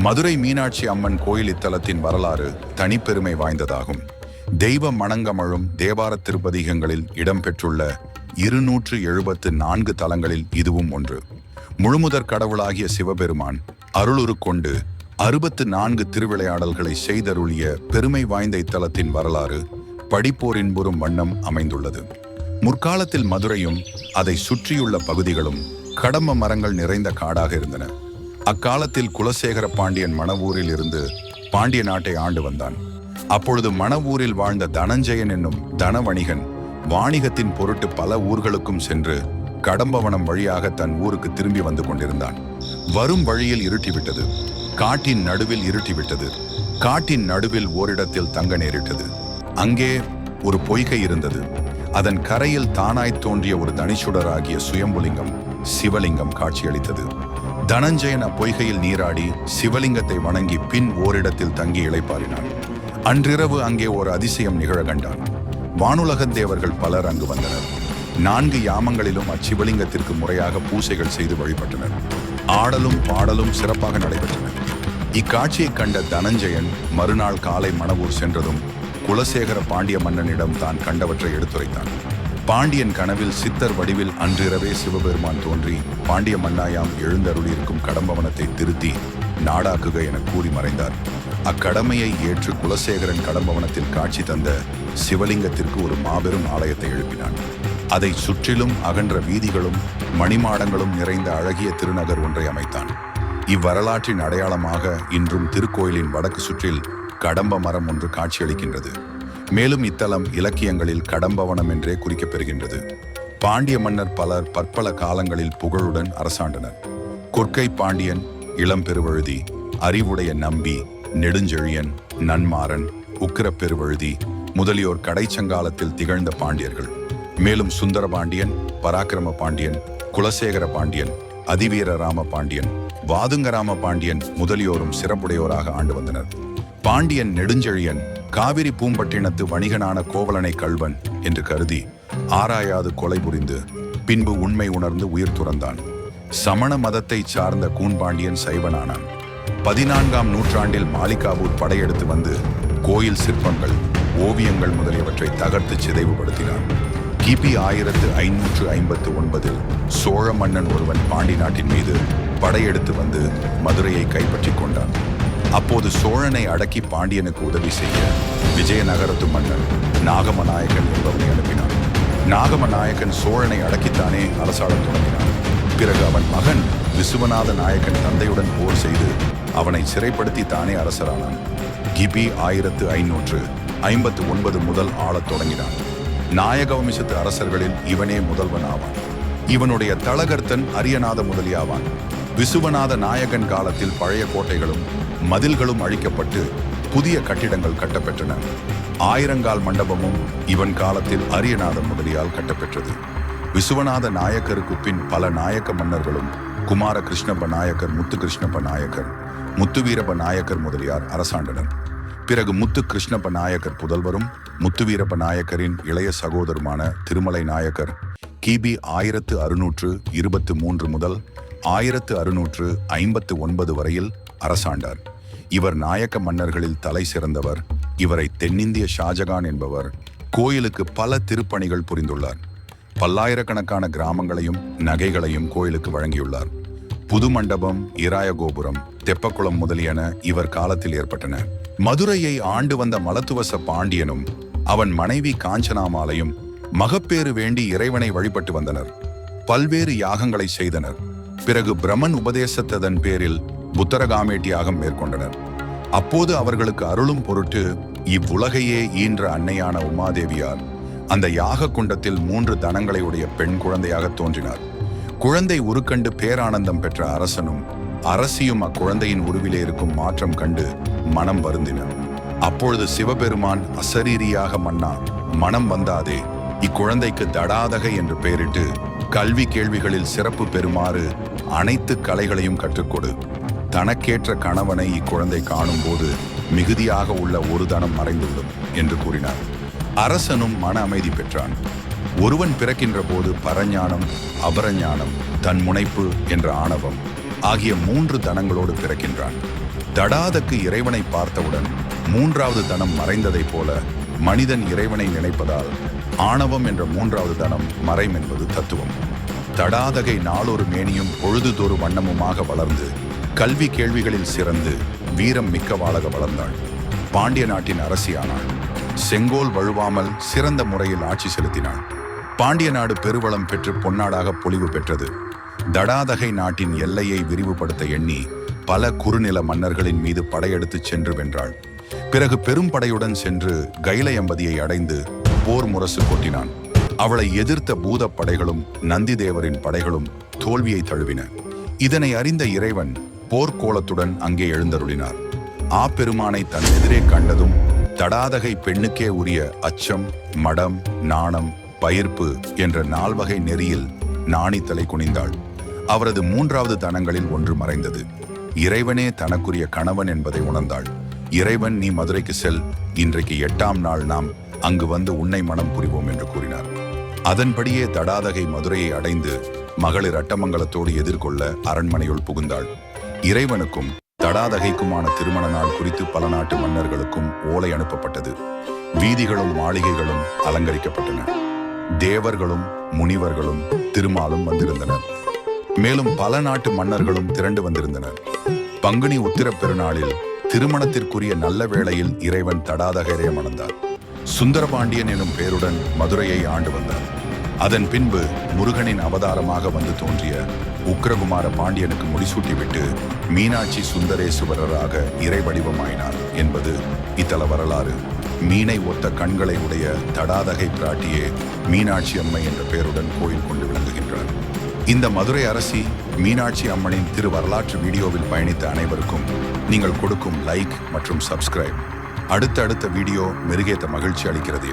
மதுரை மீனாட்சி அம்மன் கோயில் இத்தலத்தின் வரலாறு தனிப்பெருமை வாய்ந்ததாகும். தெய்வ மணங்கமழும் தேவார திருப்பதிகங்களில் இடம்பெற்றுள்ள 274 தலங்களில் இதுவும் ஒன்று. முழுமுதற் கடவுளாகிய சிவபெருமான் அருளுரு கொண்டு 64 திருவிளையாடல்களை செய்தருளிய பெருமை வாய்ந்த இத்தலத்தின் வரலாறு படிப்போர் இன்புறும் வண்ணம் அமைந்துள்ளது. முற்காலத்தில் மதுரையும் அதை சுற்றியுள்ள பகுதிகளும் கடம்ப மரங்கள் நிறைந்த காடாக இருந்தன. அக்காலத்தில் குலசேகர பாண்டியன் மணவூரில் இருந்து பாண்டிய நாட்டை ஆண்டு வந்தான். அப்பொழுது மணவூரில் வாழ்ந்த தனஞ்சயன் என்னும் தனவணிகன் வாணிகத்தின் பொருட்டு பல ஊர்களுக்கும் சென்று கடம்பவனம் வழியாக தன் ஊருக்கு திரும்பி வந்து கொண்டிருந்தான். வரும் வழியில் இருட்டிவிட்டது. காட்டின் நடுவில் இருட்டிவிட்டது. காட்டின் நடுவில் ஓரிடத்தில் தங்க நேரிட்டது. அங்கே ஒரு பொய்கை இருந்தது. அதன் கரையில் தானாய் தோன்றிய ஒரு தனிச்சுடராகிய சுயம்புலிங்கம் சிவலிங்கம் காட்சியளித்தது. தனஞ்சயன் அப்பொய்கையில் நீராடி சிவலிங்கத்தை வணங்கி பின் ஓரிடத்தில் தங்கி இளைப்பாறினான். அன்றிரவு அங்கே ஒரு அதிசயம் நிகழ கண்டான். வானுலகந்தேவர்கள் பலர் அங்கு வந்தனர். 4 யாமங்களிலும் அச்சிவலிங்கத்திற்கு முறையாக பூசைகள் செய்து வழிபட்டனர். ஆடலும் பாடலும் சிறப்பாக நடைபெற்றன. இக்காட்சியை கண்ட தனஞ்சயன் மறுநாள் காலை மணவூர் சென்றதும் குலசேகர பாண்டிய மன்னனிடம் தான் கண்டவற்றை எடுத்துரைத்தான். பாண்டியன் கனவில் சித்தர் வடிவில் அன்றிரவே சிவபெருமான் தோன்றி பாண்டிய மன்னாயாம் எழுந்தருளியிருக்கும் கடம்பவனத்தை திருத்தி நாடாக்குக என கூறி மறைந்தார். அக்கடமையை ஏற்று குலசேகரன் கடம்பவனத்தில் காட்சி தந்த சிவலிங்கத்திற்கு ஒரு மாபெரும் ஆலயத்தை எழுப்பினான். அதை சுற்றிலும் அகன்ற வீதிகளும் மணிமாடங்களும் நிறைந்த அழகிய திருநகர் ஒன்றை அமைத்தான். இவ்வரலாற்றின் அடையாளமாக இன்றும் திருக்கோயிலின் வடக்கு சுற்றில் கடம்ப மரம் ஒன்று காட்சியளிக்கின்றது. மேலும் இத்தலம் இலக்கியங்களில் கடம்பவனம் என்றே குறிக்கப்பெறுகின்றது. பாண்டிய மன்னர் பலர் பற்பல காலங்களில் புகழுடன் அரசாண்டனர். கொற்கை பாண்டியன், இளம்பெருவழுதி, அறிவுடைய நம்பி, நெடுஞ்செழியன், நன்மாறன், உக்கிரப்பெருவழுதி முதலியோர் கடைச்சங்காலத்தில் திகழ்ந்த பாண்டியர்கள். மேலும் சுந்தரபாண்டியன், பராக்கிரம பாண்டியன், குலசேகர பாண்டியன், அதிவீர ராம பாண்டியன், வாதுங்கராம பாண்டியன் முதலியோரும் சிறப்புடையோராக ஆண்டு வந்தனர். பாண்டியன் நெடுஞ்செழியன் காவிரி பூம்பட்டினத்து வணிகனான கோவலனை கள்வன் என்று கருதி ஆராயாது கொலை புரிந்து பின்பு உண்மை உணர்ந்து உயிர் துறந்தான். சமண மதத்தை சார்ந்த கூன்பாண்டியன் சைவனானான். 14ஆம் நூற்றாண்டில் மாலிகாவூர் படையெடுத்து வந்து கோயில் சிற்பங்கள், ஓவியங்கள் முதலியவற்றை தகர்த்து சிதைவுபடுத்தினான். கிபி 1559 சோழ மன்னன் ஒருவன் பாண்டி நாட்டின் மீது படையெடுத்து வந்து மதுரையை கைப்பற்றி கொண்டான். அப்போது சோழனை அடக்கி பாண்டியனுக்கு உதவி செய்ய விஜயநகரத்து மன்னன் நாகமநாயக்கன் என்பவனை அனுப்பினான். நாகமநாயக்கன் சோழனை அடக்கித்தானே அரசாளத் தொடங்கினான். பிறகு அவன் மகன் விசுவநாத நாயக்கன் தந்தையுடன் போர் செய்து அவனை சிறைப்படுத்தி தானே அரசரானான். கிபி 1559 முதல் ஆளத் தொடங்கினான். நாயக வம்சத்து அரசர்களில் இவனே முதல்வன் ஆவான். இவனுடைய தளகர்த்தன் அரியநாத முதலியாவான். விசுவநாத நாயகன் காலத்தில் பழைய கோட்டைகளும் மதில்களும் அழிக்கப்பட்டு புதிய கட்டிடங்கள் கட்டப்பெற்றன. 1000 மண்டபமும் இவன் காலத்தில் அரியநாத முதலியால் கட்டப்பெற்றது. விசுவநாத நாயக்கருக்கு பின் பல நாயக்க மன்னர்களும் குமார கிருஷ்ணப்ப நாயக்கர், முத்து கிருஷ்ணப்ப நாயக்கர், முத்துவீரப்ப நாயக்கர் முதலியார் அரசாண்டனர். பிறகு முத்து கிருஷ்ணப்ப நாயக்கர் புதல்வரும் முத்துவீரப்ப நாயக்கரின் இளைய சகோதரருமான திருமலை நாயக்கர் கிபி 1623 முதல் 1659 வரையில் அரசாண்டார். இவர் நாயக்க மன்னர்களில் தலை சிறந்தவர். இவரை தென்னிந்திய ஷாஜகான் என்பவர் கோயிலுக்கு பல திருப்பணிகள் புரிந்துள்ளார். பல்லாயிரக்கணக்கான கிராமங்களையும் நகைகளையும் கோயிலுக்கு வழங்கியுள்ளார். புது மண்டபம், இராய கோபுரம், தெப்பக்குளம் முதலியன இவர் காலத்தில் ஏற்பட்டன. மதுரையை ஆண்டு வந்த மலத்துவச பாண்டியனும் அவன் மனைவி காஞ்சனாமாலையும் மகப்பேறு வேண்டி இறைவனை வழிபட்டு வந்தனர். பல்வேறு யாகங்களை செய்தனர். பிறகு பிரமன் உபதேசத்ததன் பேரில் புத்தரகாமேட்டி யாகம் மேற்கொண்டனர். அப்போது அவர்களுக்கு அருளும் பொருட்டு இவ்வுலகையே ஈன்ற அன்னையான உமாதேவியார் அந்த யாக குண்டத்தில் 3 தனங்களை உடைய பெண் குழந்தையாக தோன்றினார். குழந்தை உருக்கண்டு பேரானந்தம் பெற்ற அரசனும் அரசியும் அக்குழந்தையின் உருவிலே இருக்கும் மாற்றம் கண்டு மனம் வருந்தினர். அப்பொழுது சிவபெருமான் அசரீரியாக மன்னா, மனம் வந்தாதே, இக்குழந்தைக்கு தடாதகை என்று பெயரிட்டு கல்வி கேள்விகளில் சிறப்பு பெறுமாறு அனைத்து கலைகளையும் கற்றுக்கொடு. தனக்கேற்ற கணவனை இக்குழந்தை காணும் போது மிகுதியாக உள்ள ஒரு தனம் மறைந்துவிடும் என்று கூறினார். அரசனும் மன அமைதி பெற்றான். ஒருவன் பிறக்கின்ற போது பரஞானம், அபரஞானம், தன் முனைப்பு என்ற ஆணவம் ஆகிய 3 தனங்களோடு பிறக்கின்றான். தடாதக்கு இறைவனை பார்த்தவுடன் மூன்றாவது தனம் மறைந்ததைப் போல மனிதன் இறைவனை நினைப்பதால் ஆணவம் என்ற மூன்றாவது தனம் மறைம் என்பது தத்துவம். தடாதகை நாளொரு மேனியும் பொழுதுதொரு வண்ணமுமாக வளர்ந்து கல்வி கேள்விகளில் சிறந்து வீரம் மிக்கவாளாக வளர்ந்தாள். பாண்டிய நாட்டின் அரசியானாள். செங்கோல் வழுவாமல் சிறந்த முறையில் ஆட்சி செலுத்தினாள். பாண்டிய நாடு பெருவளம் பெற்று பொன்னாடாக பொலிவு பெற்றது. தடாதகை நாட்டின் எல்லையை விரிவுபடுத்த எண்ணி பல குறுநில மன்னர்களின் மீது படையெடுத்துச் சென்று வென்றாள். பிறகு பெரும் படையுடன் சென்று கைலையம்பதியை அடைந்து போர் முரசு கொட்டினான். அவளை எதிர்த்த பூதப் படைகளும் நந்தி தேவரின் படைகளும் தோல்வியை தழுவின. இதனை அறிந்த இறைவன் போர்க்கோலத்துடன் அங்கே எழுந்தருளினார். ஆப்பெருமானை தன் எதிரே கண்டதும் தடாதகை பெண்ணுக்கே உரிய அச்சம், மடம், நாணம், பயிர்ப்பு என்ற 4 வகை நெறியில் நாணித்தலை குனிந்தாள். அவரது 3வது தனங்களில் ஒன்று மறைந்தது. இறைவனே தனக்குரிய கணவன் என்பதை உணர்ந்தாள். இறைவன், நீ மதுரைக்கு செல், இன்றைக்கு 8ஆம் நாள் நாம் அங்கு வந்து உன்னை மனம் புரிவோம் என்று கூறினார். அதன்படியே தடாதகை மதுரையை அடைந்து மகளிர் அட்டமங்கலத்தோடு எதிர்கொள்ள அரண்மனையுள் புகுந்தாள். இறைவனுக்கும் தடாதகைக்குமான திருமண நாள் குறித்து பல நாட்டு மன்னர்களுக்கும் ஓலை அனுப்பப்பட்டது. வீதிகளும் மாளிகைகளும் அலங்கரிக்கப்பட்டன. தேவர்களும் முனிவர்களும் திருமாலும் வந்திருந்தனர். மேலும் பல நாட்டு மன்னர்களும் திரண்டு வந்திருந்தனர். பங்குனி உத்திரப் பெருநாளில் திருமணத்திற்குரிய நல்ல வேளையில் இறைவன் தடாதகையை மணந்தார். சுந்தரபாண்டியன் எனும் பெயருடன் மதுரையை ஆண்டு வந்தார். அதன் பின்பு முருகனின் அவதாரமாக வந்து தோன்றிய உக்கிரகுமார பாண்டியனுக்கு முடிசூட்டிவிட்டு மீனாட்சி சுந்தரேசுவரராக இறை வடிவமாயினார் என்பது இத்தல வரலாறு. மீனை ஒத்த கண்களை உடைய தடாதகை பிராட்டியே மீனாட்சி அம்மை என்ற பெயருடன் கோயில் கொண்டு விளங்குகின்றார். இந்த மதுரை அரசி மீனாட்சி அம்மனின் திரு வரலாற்று வீடியோவில் பயணித்த அனைவருக்கும் நீங்கள் கொடுக்கும் லைக் மற்றும் சப்ஸ்கிரைப் அடுத்த வீடியோ மெருகேற்ற மகிழ்ச்சி அளிக்கிறது.